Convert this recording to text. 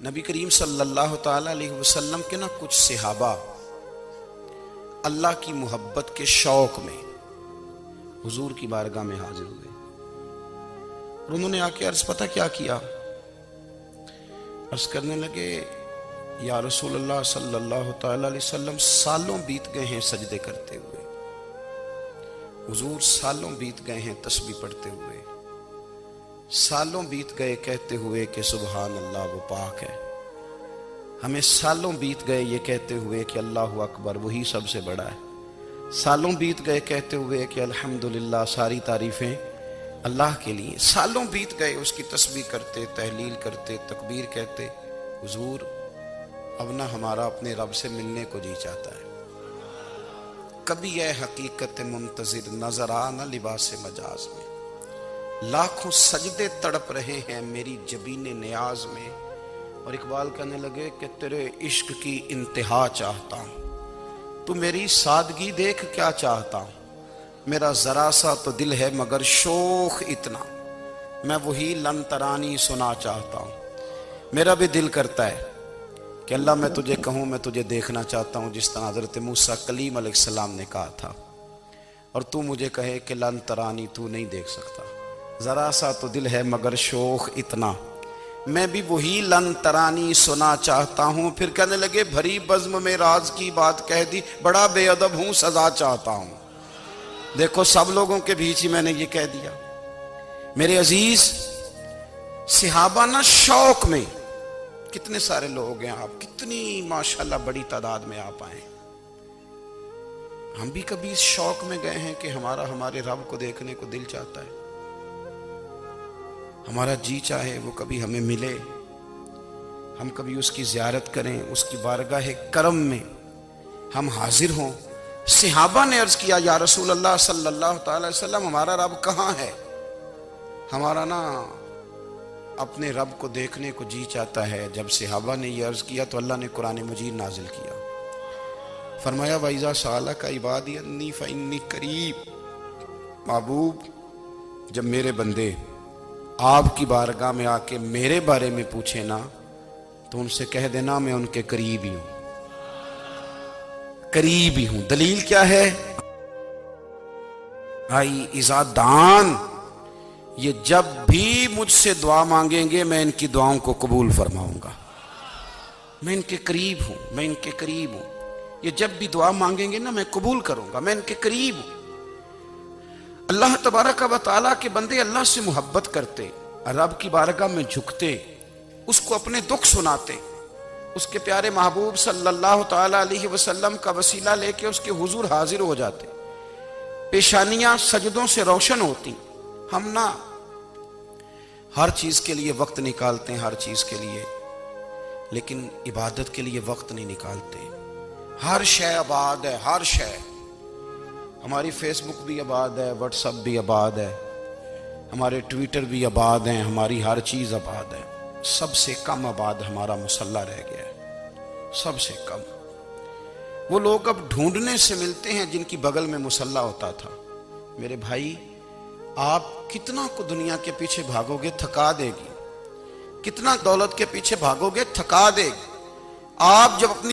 نبی کریم صلی اللہ تعالی علیہ وسلم کے کچھ صحابہ اللہ کی محبت کے شوق میں حضور کی بارگاہ میں حاضر ہوئے اور انہوں نے آ کے عرض پتہ کیا کیا؟ عرض کرنے لگے یا رسول اللہ صلی اللہ تعالی علیہ وسلم سالوں بیت گئے ہیں سجدے کرتے ہوئے، حضور سالوں بیت گئے ہیں تسبیح پڑھتے ہوئے، سالوں بیت گئے کہتے ہوئے کہ سبحان اللہ وہ پاک ہے، ہمیں سالوں بیت گئے یہ کہتے ہوئے کہ اللہ اکبر وہی سب سے بڑا ہے، سالوں بیت گئے کہتے ہوئے کہ الحمدللہ ساری تعریفیں اللہ کے لیے، سالوں بیت گئے اس کی تسبیح کرتے، تحلیل کرتے، تکبیر کہتے۔ حضور اب نہ ہمارا اپنے رب سے ملنے کو جی چاہتا ہے، کبھی یہ حقیقت منتظر نظر آ نہ لباس مجاز میں، لاکھوں سجدے تڑپ رہے ہیں میری جبین نیاز میں، اور اقبال کہنے لگے کہ تیرے عشق کی انتہا چاہتا ہوں، تو میری سادگی دیکھ کیا چاہتا ہوں، میرا ذرا سا تو دل ہے مگر شوخ اتنا، میں وہی لن ترانی سنا چاہتا ہوں۔ میرا بھی دل کرتا ہے کہ اللہ میں تجھے کہوں میں تجھے دیکھنا چاہتا ہوں جس طرح حضرت موسیٰ کلیم علیہ السلام نے کہا تھا، اور تو مجھے کہے کہ لن ترانی تو نہیں دیکھ سکتا، ذرا سا تو دل ہے مگر شوخ اتنا، میں بھی وہی لن ترانی سنا چاہتا ہوں۔ پھر کہنے لگے بھری بزم میں راز کی بات کہہ دی، بڑا بے ادب ہوں سزا چاہتا ہوں۔ دیکھو سب لوگوں کے بیچ ہی میں نے یہ کہہ دیا۔ میرے عزیز صحابہ نہ شوق میں، کتنے سارے لوگ ہیں آپ، کتنی ماشاءاللہ بڑی تعداد میں آپ آئے، ہم بھی کبھی اس شوق میں گئے ہیں کہ ہمارے رب کو دیکھنے کو دل چاہتا ہے، ہمارا جی چاہے وہ کبھی ہمیں ملے، ہم کبھی اس کی زیارت کریں، اس کی بارگاہ کرم میں ہم حاضر ہوں۔ صحابہ نے عرض کیا یا رسول اللہ صلی اللہ تعالی وسلم ہمارا رب کہاں ہے؟ ہمارا نا اپنے رب کو دیکھنے کو جی چاہتا ہے۔ جب صحابہ نے یہ عرض کیا تو اللہ نے قرآن مجید نازل کیا، فرمایا وَإِذَا سَأَلَكَ عِبَادِي عَنِّي فَإِنِّي قَرِيبٌ، محبوب جب میرے بندے آپ کی بارگاہ میں آ کے میرے بارے میں پوچھے نا تو ان سے کہہ دینا میں ان کے قریب ہی ہوں، قریب ہی ہوں۔ دلیل کیا ہے؟ بھائی اذا دان، یہ جب بھی مجھ سے دعا مانگیں گے میں ان کی دعاؤں کو قبول فرماؤں گا، میں ان کے قریب ہوں، میں ان کے قریب ہوں، یہ جب بھی دعا مانگیں گے نا میں قبول کروں گا، میں ان کے قریب ہوں۔ اللہ تبارک و تعالیٰ کے بندے اللہ سے محبت کرتے، رب کی بارگاہ میں جھکتے، اس کو اپنے دکھ سناتے، اس کے پیارے محبوب صلی اللہ تعالی علیہ وسلم کا وسیلہ لے کے اس کے حضور حاضر ہو جاتے، پیشانیاں سجدوں سے روشن ہوتی۔ ہم نہ ہر چیز کے لیے وقت نکالتے ہیں، ہر چیز کے لیے، لیکن عبادت کے لیے وقت نہیں نکالتے۔ ہر شے آباد ہے، ہر شے، ہماری فیس بک بھی آباد ہے، واٹس ایپ بھی آباد ہے، ہمارے ٹویٹر بھی آباد ہیں، ہماری ہر چیز آباد ہے، سب سے کم آباد ہمارا مصلی رہ گیا ہے، سب سے کم۔ وہ لوگ اب ڈھونڈنے سے ملتے ہیں جن کی بغل میں مصلی ہوتا تھا۔ میرے بھائی آپ کتنا کو دنیا کے پیچھے بھاگو گے تھکا دے گی، کتنا دولت کے پیچھے بھاگو گے تھکا دے گی، آپ جب اپنی